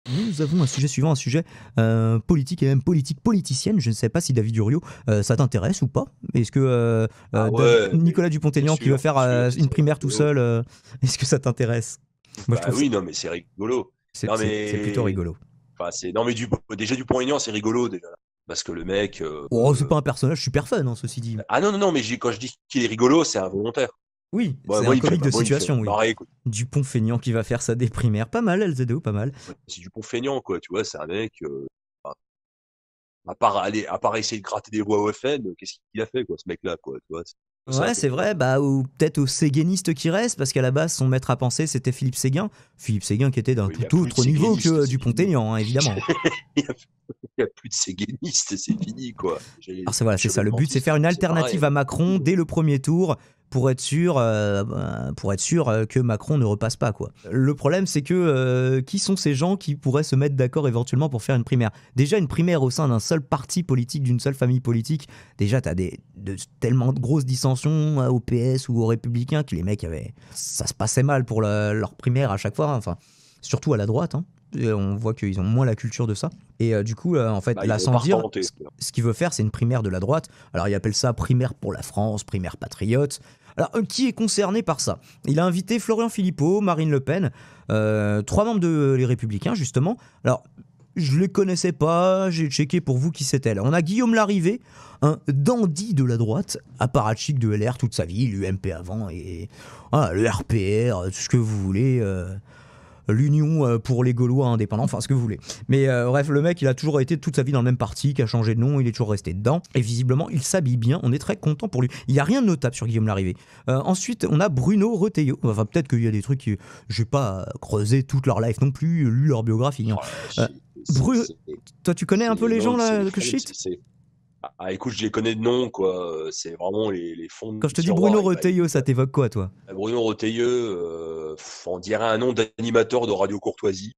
Nous avons un sujet suivant, un sujet politique et même politique politicienne. Je ne sais pas si David Uriot, ça t'intéresse ou pas. Est-ce que Ah ouais, mais Nicolas bien Dupont-Aignan qui veut sûr, faire bien sûr, une c'est primaire tout rigolo. seul, est-ce que ça t'intéresse? Moi, je Bah trouve ça, oui, non, mais c'est rigolo. Non, c'est plutôt mais, rigolo. enfin, non, mais déjà Dupont-Aignan, c'est rigolo, déjà. Parce que le mec, Oh, c'est pas un personnage super fun, hein, ceci dit. ah non, non, non, mais quand je dis qu'il est rigolo, c'est involontaire. Oui, Moi, c'est moi, un il me fait, comique de moi, il me fait situation, oui. marrer, quoi. Dupont-Aignan qui va faire sa déprimaire. Pas mal, LZO, pas mal. C'est Dupont-Feignant, quoi. Tu vois, c'est un mec, à part essayer de gratter des voix au FN, qu'est-ce qu'il a fait, quoi, ce mec-là, quoi. Tu vois, c'est ça, Ouais, quoi. c'est vrai, bah, ou peut-être aux séguénistes qui restent, parce qu'à la base, son maître à penser, c'était Philippe Séguin. Philippe Séguin qui était d'un Oui, il n'y a tout plus de autre niveau séguénistes, que c'est fini. Dupont-Aignan, hein, évidemment. Il n'y a, il y a plus de séguénistes, c'est fini, quoi. Alors c'est voilà, c'est ça. Le but, c'est Cheventementistes, faire une c'est pareil. alternative à Macron dès le premier tour pour être sûr que Macron ne repasse pas, quoi. Le problème, c'est que qui sont ces gens qui pourraient se mettre d'accord éventuellement pour faire une primaire? Déjà, une primaire au sein d'un seul parti politique, d'une seule famille politique, déjà, t'as tellement de grosses dissensions au PS ou aux Républicains que les mecs ça se passait mal pour leur primaire à chaque fois, hein. Enfin, surtout à la droite, hein. On voit qu'ils ont moins la culture de ça. Et du coup, en fait, Bah, ils là, vont sans pas dire, retenter. ce qu'il veut faire, c'est une primaire de la droite. Alors, il appelle ça primaire pour la France, primaire patriote. Alors, qui est concerné par ça? Il a invité Florian Philippot, Marine Le Pen, 3 membres de Les Républicains, justement. Alors, je les connaissais pas, j'ai checké pour vous qui c'était. Là, on a Guillaume Larrivé, un dandy de la droite, apparatchik de LR toute sa vie, l'UMP avant, et voilà, le RPR, tout ce que vous voulez. L'Union pour les Gaulois indépendants, enfin ce que vous voulez. Mais bref, le mec, il a toujours été toute sa vie dans le même parti, qui a changé de nom, il est toujours resté dedans. Et visiblement, il s'habille bien, on est très content pour lui. Il n'y a rien de notable sur Guillaume Larrivé. Ensuite, on a Bruno Retailleau. Enfin, peut-être qu'il y a des trucs que je vais pas creuser toute leur life non plus, lu leur biographie, hein. Oh là, Euh, Toi, tu connais un peu les gens non, c'est là les que je fonds. cite? Écoute, je les connais de nom, quoi. C'est vraiment les fonds Quand de je te dis Bruno tiroir. Retailleau, ça t'évoque quoi, toi? Bruno Retailleau, on dirait un nom d'animateur de Radio Courtoisie.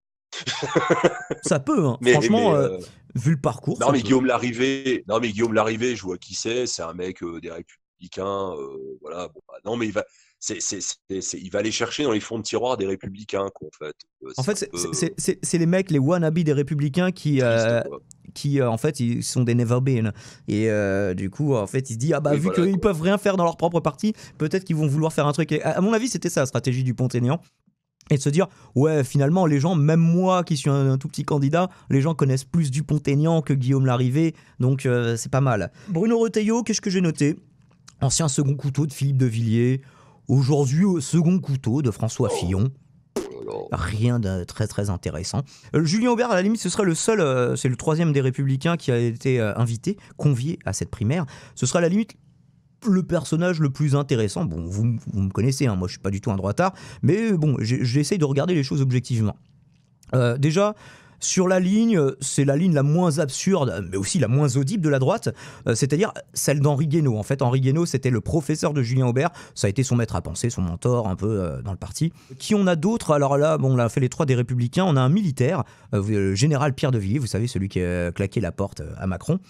Ça peut, hein. Mais, Franchement, mais, vu le parcours, non, ça mais peut. Guillaume Larrivé, je vois qui c'est un mec des Républicains. Voilà. Bon, bah, non, mais il va aller chercher dans les fonds de tiroir des Républicains, quoi, en fait. En C'est fait, un peu c'est les mecs, les wannabes des Républicains triste, quoi. qui en fait, ils sont des never been. Et du coup, en fait, ils se disent, ah bah, Oui, vu voilà, qu'ils quoi. peuvent rien faire dans leur propre parti, peut-être qu'ils vont vouloir faire un truc. Et à mon avis, c'était ça la stratégie du Pont-Aignan. Et de se dire, ouais, finalement, les gens, même moi qui suis un tout petit candidat, les gens connaissent plus du Pont-Aignan que Guillaume Larrivé, donc c'est pas mal. Bruno Retailleau, qu'est-ce que j'ai noté? Ancien second couteau de Philippe de Villiers, aujourd'hui second couteau de François Oh, Fillon. oh là là. Rien de très très intéressant. Julien Aubert, à la limite, ce serait le seul, c'est le troisième des Républicains qui a été invité, convié à cette primaire. Ce serait à la limite le personnage le plus intéressant. Bon, vous me connaissez, hein, moi je suis pas du tout un droitard, mais bon, j'essaye de regarder les choses objectivement. Déjà, sur la ligne, c'est la ligne la moins absurde, mais aussi la moins audible de la droite, c'est-à-dire celle d'Henri Guénaud. En fait, Henri Guénaud, c'était le professeur de Julien Aubert, ça a été son maître à penser, son mentor un peu dans le parti. Qui on a d'autres? Alors là, bon, on a fait les trois des Républicains, on a un militaire, le général Pierre de Villiers, vous savez, celui qui a claqué la porte à Macron.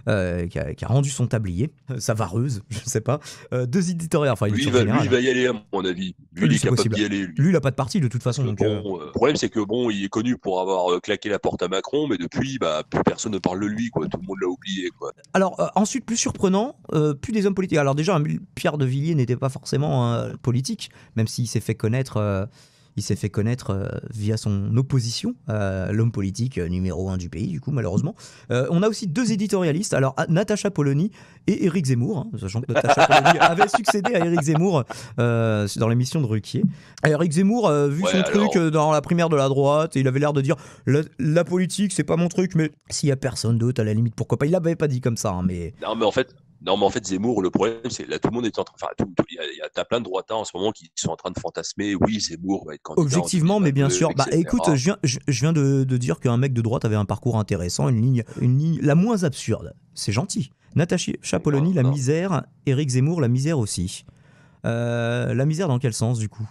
Qui a rendu son tablier, sa vareuse, je sais pas. Deux éditoriales, enfin il est Lui, sur général, il hein. va y aller, à mon avis. Lui, il Lui, est c'est capable possible. d'y aller, lui. Lui, il a pas de parti de toute façon, Parce que donc bon, le problème, c'est que bon, il est connu pour avoir claqué la porte à Macron, mais depuis, bah, plus personne ne parle de lui, quoi. Tout le monde l'a oublié, quoi. Alors, ensuite, plus surprenant, plus des hommes politiques. Alors déjà, Pierre de Villiers n'était pas forcément politique, même s'il s'est fait connaître, via son opposition à l'homme politique numéro 1 du pays, du coup, malheureusement. On a aussi deux éditorialistes, alors Natacha Polony et Éric Zemmour, hein, sachant que Natacha Polony avait succédé à Éric Zemmour dans l'émission de Ruquier. Éric Zemmour, vu Ouais, son truc alors. dans la primaire de la droite, il avait l'air de dire la politique, c'est pas mon truc, mais s'il y a personne d'autre, à la limite, pourquoi pas. Il l'avait pas dit comme ça, hein, mais Non, mais en fait. Non, mais en fait, Zemmour, le problème, c'est là, tout le monde est en train. Enfin, t'as plein de droitards en ce moment qui sont en train de fantasmer. Oui, Zemmour va être candidat en objectivement, mais bien 2022, sûr. Bah écoute, etc. je viens de dire qu'un mec de droite avait un parcours intéressant, une ligne la moins absurde. C'est gentil. Natacha Polony, Non, la non. misère. Éric Zemmour, la misère aussi. La misère dans quel sens, du coup?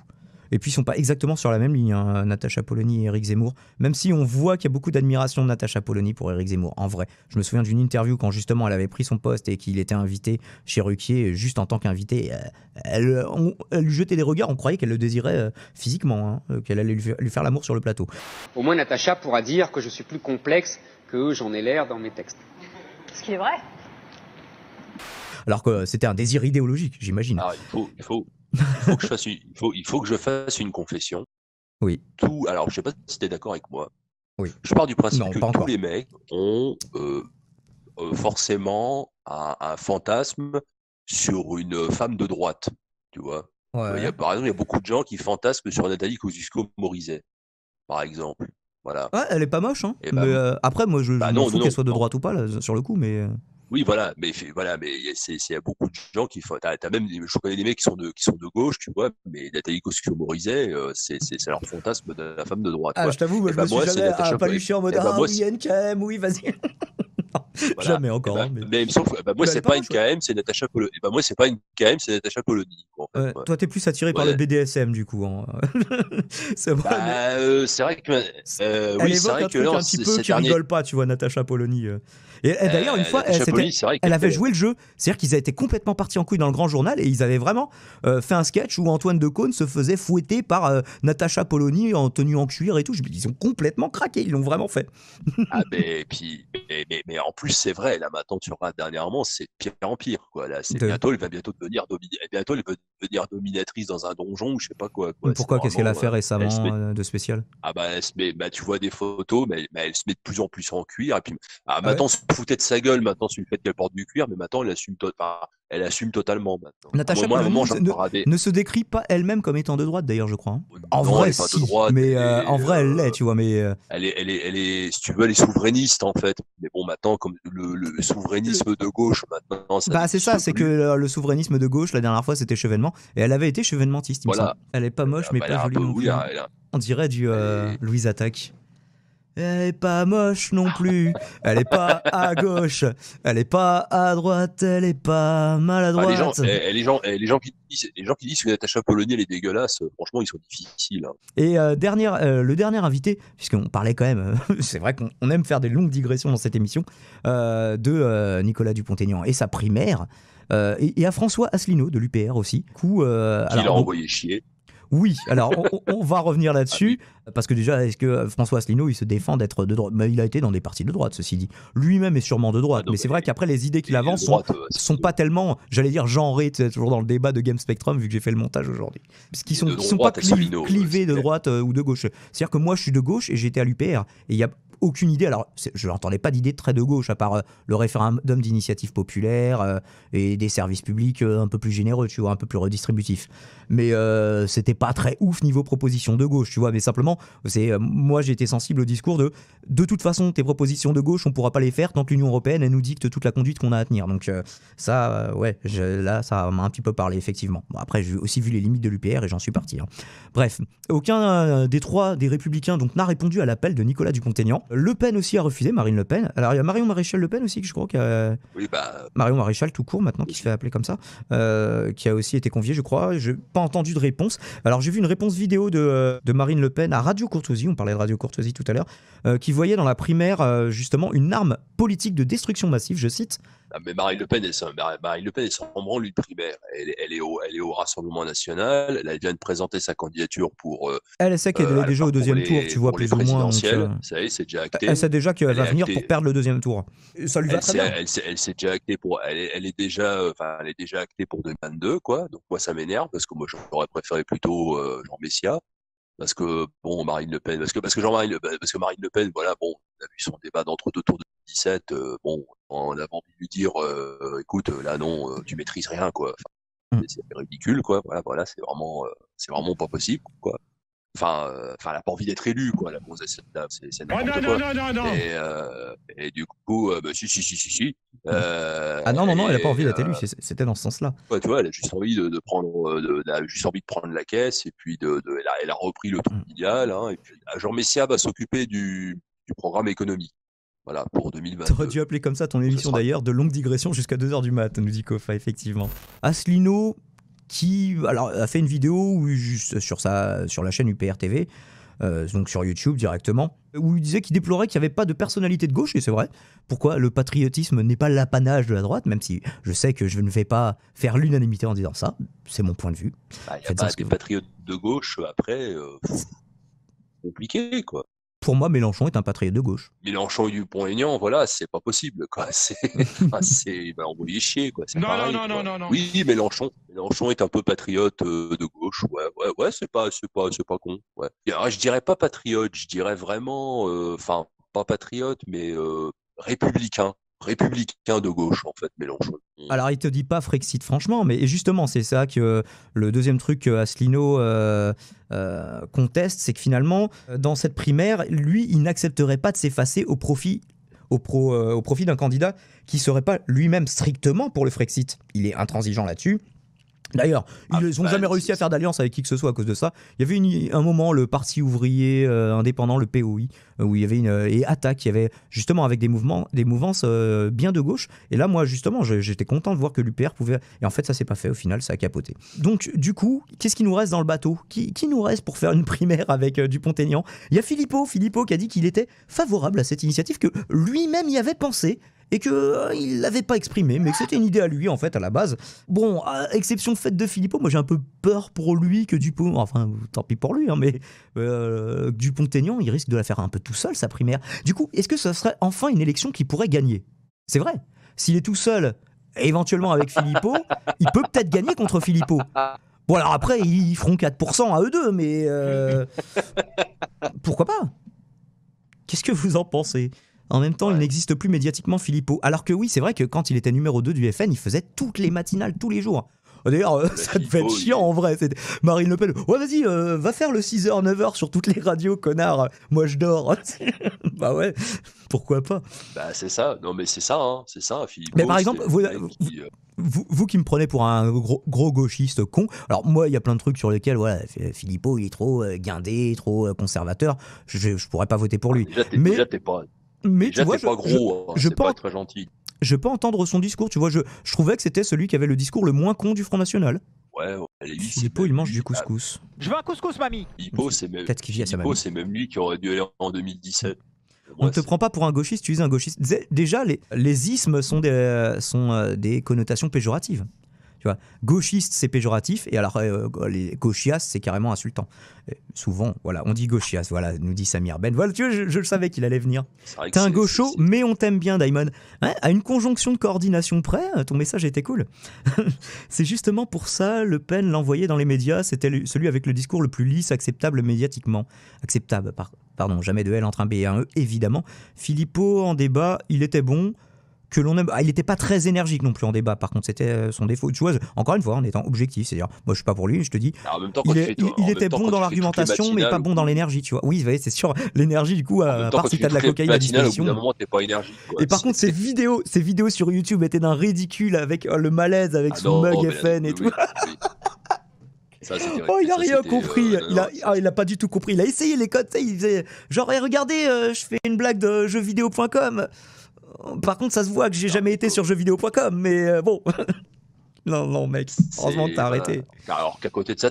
Et puis ils sont pas exactement sur la même ligne, hein, Natacha Polony et Éric Zemmour. Même si on voit qu'il y a beaucoup d'admiration de Natacha Polony pour Éric Zemmour, en vrai. Je me souviens d'une interview quand justement elle avait pris son poste et qu'il était invité chez Ruquier, juste en tant qu'invité. Elle lui jetait des regards, on croyait qu'elle le désirait physiquement, hein, qu'elle allait lui faire l'amour sur le plateau. Au moins Natacha pourra dire que je suis plus complexe que j'en ai l'air dans mes textes. Ce qui est vrai. Alors que c'était un désir idéologique, j'imagine. Alors, il faut que je fasse une confession. Oui. Alors, je sais pas si tu es d'accord avec moi. Oui. Je pars du principe que tous les mecs ont forcément un fantasme sur une femme de droite, tu vois. Ouais. Par exemple, il y a beaucoup de gens qui fantasment sur Nathalie Kosciusko-Morizet, par exemple. Voilà. Ouais, elle est pas moche, hein. Et Mais après, moi, je m'en fous qu'elle soit de droite ou pas, là, sur le coup, mais... Oui, voilà, mais il y a beaucoup de gens qui font. T'as même, je connais des mecs qui sont de gauche, tu vois, mais Nathalie Kosciusko-Morizet, c'est leur fantasme de la femme de droite. Ah, quoi. je t'avoue, je me suis jamais paluché en mode oui, NKM, oui, vas-y. Voilà. Jamais encore. Mais il me semble que moi, c'est pas une KM, c'est Natacha Polony. Moi, c'est pas une KM, c'est Natacha Polony. En fait, ouais. Toi, t'es plus attiré par le BDSM, du coup. Hein. C'est vrai que. Oui, c'est vrai que là, un petit peu qui rigole pas, tu vois, Natacha Polony. Et d'ailleurs, une fois, elle avait joué le jeu. C'est-à-dire qu'ils étaient complètement partis en couille dans le grand journal et ils avaient vraiment fait un sketch où Antoine Decaune se faisait fouetter par Natacha Polony en tenue en cuir et tout. Ils ont complètement craqué, ils l'ont vraiment fait. Mais en plus, c'est vrai, là maintenant, tu regardes dernièrement, c'est pire en pire. Quoi. Là, bientôt, elle va bientôt devenir dominatrice dans un donjon ou je sais pas quoi. Pourquoi? Qu'est-ce qu'elle a fait récemment de spécial? Tu vois des photos, mais elle se met de plus en plus en cuir. Et puis, maintenant, on se foutait de sa gueule maintenant sur le fait qu'elle porte du cuir, mais maintenant, elle assume totalement. Maintenant. Natacha Polony ne se décrit pas elle-même comme étant de droite, d'ailleurs, je crois. Hein. En non, vrai, elle est pas de droite, mais en vrai, elle l'est, tu vois. Mais elle est, si tu veux, elle est souverainiste en fait. Mais bon, maintenant, comme le souverainisme de gauche, maintenant, c'est ça, c'est que le souverainisme de gauche, la dernière fois, c'était Chevènement, et elle avait été chevènementiste. Voilà. Elle est pas moche, mais pas jolie non plus. On dirait du Louise Attaque. Elle est pas moche non plus, elle est pas à gauche, elle est pas à droite, elle est pas maladroite. Les gens qui disent que Natacha Polony elle est dégueulasse, franchement ils sont difficiles. Hein. Et le dernier invité, puisqu'on parlait quand même, c'est vrai qu'on aime faire des longues digressions dans cette émission, de Nicolas Dupont-Aignan et sa primaire, et à François Asselineau de l'UPR aussi. Qui l'a envoyé chier. Oui, alors on va revenir là-dessus, parce que déjà, est-ce que François Asselineau, il se défend d'être de droite? Mais il a été dans des partis de droite, ceci dit. Lui-même est sûrement de droite, mais c'est vrai qu'après, les idées qu'il avance sont pas tellement, j'allais dire, genrées, toujours dans le débat de Game Spectrum, vu que j'ai fait le montage aujourd'hui. Parce qu'ils sont pas clivés de droite ou de gauche. C'est-à-dire que moi, je suis de gauche et j'étais à l'UPR, et il y a aucune idée, alors je n'entendais pas d'idée très de gauche, à part le référendum d'initiative populaire et des services publics un peu plus généreux, tu vois, un peu plus redistributifs. Mais c'était pas très ouf niveau proposition de gauche, tu vois, mais simplement, moi j'ai été sensible au discours de toute façon, tes propositions de gauche, on pourra pas les faire tant que l'Union Européenne, elle nous dicte toute la conduite qu'on a à tenir. Donc là, ça m'a un petit peu parlé, effectivement. Bon, après, j'ai aussi vu les limites de l'UPR et j'en suis parti. Hein. Bref, aucun des trois des Républicains donc n'a répondu à l'appel de Nicolas Dupont-Aignan. Le Pen aussi a refusé, Marine Le Pen. Alors il y a Marion Maréchal Le Pen aussi, que je crois, Marion Maréchal tout court maintenant, qui se fait appeler comme ça, qui a aussi été conviée, je crois. Je n'ai pas entendu de réponse. Alors j'ai vu une réponse vidéo de Marine Le Pen à Radio Courtoisie, on parlait de Radio Courtoisie tout à l'heure, qui voyait dans la primaire justement une arme politique de destruction massive, je cite. Ah, mais Marine Le Pen, elle s'en branle une primaire. Elle est au Rassemblement National. Elle vient de présenter sa candidature pour. Elle sait qu'elle est déjà au deuxième tour, tu vois, plus ou moins. Donc, ça y est, c'est déjà acté. Elle sait déjà qu'elle va venir pour perdre le deuxième tour. Ça lui va très bien. Elle s'est déjà actée pour. Elle est déjà actée pour 2022, quoi. Donc moi, ça m'énerve parce que moi, j'aurais préféré plutôt Jean Messia. Parce que bon, Marine Le Pen, parce que Marine Le Pen, voilà, bon, on a vu son débat d'entre-deux tours de 2017, bon, on avait envie de lui dire, écoute, là non, tu maîtrises rien, quoi. Enfin, c'est ridicule, quoi. Voilà, c'est vraiment pas possible, quoi. Enfin, elle a pas envie d'être élue, quoi. La gonzesse, c'est n'importe quoi. Non. Et du coup, si. Non, elle a pas envie d'être élue. C'était dans ce sens-là. Ouais, tu vois, elle a juste envie de prendre la caisse et puis elle a repris le truc idéal. Hein, et puis Jean Messia va s'occuper du programme économique. Voilà, pour 2022. T'aurais dû appeler comme ça ton émission d'ailleurs, de longue digression jusqu'à 2h du mat, nous dit Kofa, effectivement. Asselineau, qui alors, a fait une vidéo où, juste sur la chaîne UPR TV, donc sur YouTube directement, où il disait qu'il déplorait qu'il n'y avait pas de personnalité de gauche, et c'est vrai. Pourquoi le patriotisme n'est pas l'apanage de la droite, même si je sais que je ne vais pas faire l'unanimité en disant ça, c'est mon point de vue. Il n'y a pas des patriotes de gauche, après, compliqué, quoi. Pour moi, Mélenchon est un patriote de gauche. Mélenchon et Dupont-Aignan, voilà, c'est pas possible, quoi. Envoyer chier, quoi. C'est pareil, non. Oui, Mélenchon est un peu patriote de gauche, ouais, c'est pas con, ouais. Alors, je dirais pas patriote, je dirais vraiment, pas patriote, mais républicain de gauche, en fait, Mélenchon. Alors, il te dit pas Frexit, franchement, mais justement, c'est ça que le deuxième truc que Asselineau conteste, c'est que finalement, dans cette primaire, lui, il n'accepterait pas de s'effacer au profit d'un candidat qui serait pas lui-même strictement pour le Frexit. Il est intransigeant là-dessus. D'ailleurs, ils n'ont jamais réussi à faire d'alliance avec qui que ce soit à cause de ça. Il y avait un moment, le Parti ouvrier indépendant, le POI, où il y avait et Attaque, il y avait justement avec des mouvances bien de gauche. Et là, moi, justement, j'étais content de voir que l'UPR pouvait... Et en fait, ça s'est pas fait. Au final, ça a capoté. Donc, du coup, qu'est-ce qui nous reste dans le bateau ? Qui nous reste pour faire une primaire avec Dupont-Aignan ? Il y a Philippot qui a dit qu'il était favorable à cette initiative, que lui-même y avait pensé. Et qu'il l'avait pas exprimé, mais que c'était une idée à lui, en fait, à la base. Bon, à exception faite de Philippot, moi j'ai un peu peur pour lui que Dupont... Enfin, tant pis pour lui, hein, mais Dupont-Aignan, il risque de la faire un peu tout seul, sa primaire. Du coup, est-ce que ça serait enfin une élection qu'il pourrait gagner ? C'est vrai. S'il est tout seul, éventuellement avec Philippot, il peut peut-être gagner contre Philippot. Bon, alors après, ils feront 4% à eux deux, mais... pourquoi pas ? Qu'est-ce que vous en pensez ? En même temps, il n'existe plus médiatiquement Philippot. Alors que oui, c'est vrai que quand il était numéro 2 du FN, il faisait toutes les matinales, tous les jours. D'ailleurs, ça devait être chiant en vrai. Marine Le Pen, ouais, vas-y, va faire le 6h, 9h sur toutes les radios, connard. Moi, je dors. Bah ouais, pourquoi pas. Bah, c'est ça. Non, mais c'est ça, hein. C'est ça, Philippot. Mais par exemple, vous qui me prenez pour un gros gauchiste con, alors moi, il y a plein de trucs sur lesquels, voilà, Philippot, il est trop guindé, trop conservateur. Je pourrais pas voter pour lui. Déjà, t'es pas. Mais déjà, tu vois, t'es pas gros, c'est pas très gentil. Je peux entendre son discours, tu vois, je trouvais que c'était celui qui avait le discours le moins con du Front National. Ouais, Philippot, il mange du couscous. Je veux un couscous, mamie. Philippot, c'est même lui qui aurait dû aller en 2017. On ne te prend pas pour un gauchiste, tu es un gauchiste. Déjà, les ismes sont des connotations péjoratives. Tu vois, gauchiste, c'est péjoratif, et alors les gauchias, c'est carrément insultant. Et souvent, voilà, on dit gauchias, voilà, nous dit Samir Ben. Voilà, tu vois, je le savais qu'il allait venir. T'es un gaucho, mais on t'aime bien, Daimon. Hein, à une conjonction de coordination près, ton message était cool. C'est justement pour ça, Le Pen l'envoyait dans les médias, c'était celui avec le discours le plus lisse, acceptable médiatiquement. Acceptable, pardon, jamais de L entre un B et un E, évidemment. Philippot, en débat, il était bon. Que l'on aime. Il n'était pas très énergique non plus en débat, par contre, c'était son défaut. Tu vois, encore une fois, en étant objectif, c'est-à-dire, moi je suis pas pour lui, je te dis, il était bon dans l'argumentation, mais pas bon dans l'énergie, tu vois. Oui, c'est sûr, l'énergie, du coup, à part si t'as de la cocaïne à disposition. Au bout d'un moment, t'es pas énergique. Et par contre, ces vidéos sur YouTube étaient d'un ridicule avec le malaise, avec son mug FN et tout. Ça, il a rien compris. Il a pas du tout compris. Il a essayé les codes. Il faisait genre, regardez, je fais une blague de jeuxvideo.com. Par contre, ça se voit que j'ai jamais été sur jeuxvideo.com, mais bon. non, mec. Heureusement que t'as arrêté. Alors qu'à côté de ça,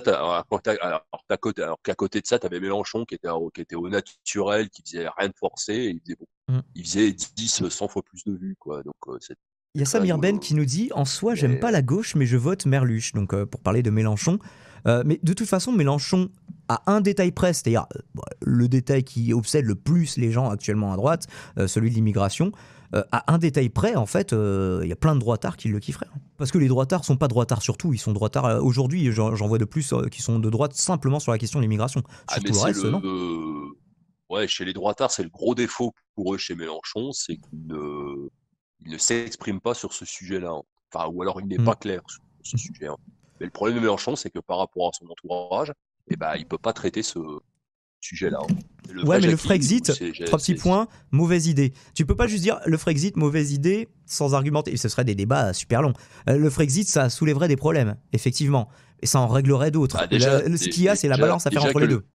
t'avais Mélenchon qui était au naturel, qui faisait rien de forcé, et il faisait 10, 100 fois plus de vues, quoi. Donc, il y a Samir Ben qui nous dit, en soi, j'aime pas la gauche, mais je vote Merluche. Donc, pour parler de Mélenchon. Mais de toute façon, Mélenchon a un détail près, c'est-à-dire le détail qui obsède le plus les gens actuellement à droite, celui de l'immigration. À un détail près, en fait, il y a plein de droitards qui le kifferaient. Parce que les droitards sont pas droitards sur tout, ils sont droitards. Aujourd'hui, j'en vois de plus qui sont de droite simplement sur la question de l'immigration. Sur tout le reste, non. Ouais, chez les droitards, c'est le gros défaut pour eux chez Mélenchon, c'est qu'il ne s'exprime pas sur ce sujet-là. Enfin, ou alors il n'est pas clair sur ce sujet. Mais le problème de Mélenchon, c'est que par rapport à son entourage, il peut pas traiter ce sujet-là. Ouais, mais le Frexit, 3 petits points, mauvaise idée. Tu peux pas juste dire le Frexit, mauvaise idée, sans argumenter. Ce serait des débats super longs. Le Frexit, ça soulèverait des problèmes, effectivement. Et ça en réglerait d'autres. Ce qu'il y a, c'est la balance à faire entre les deux.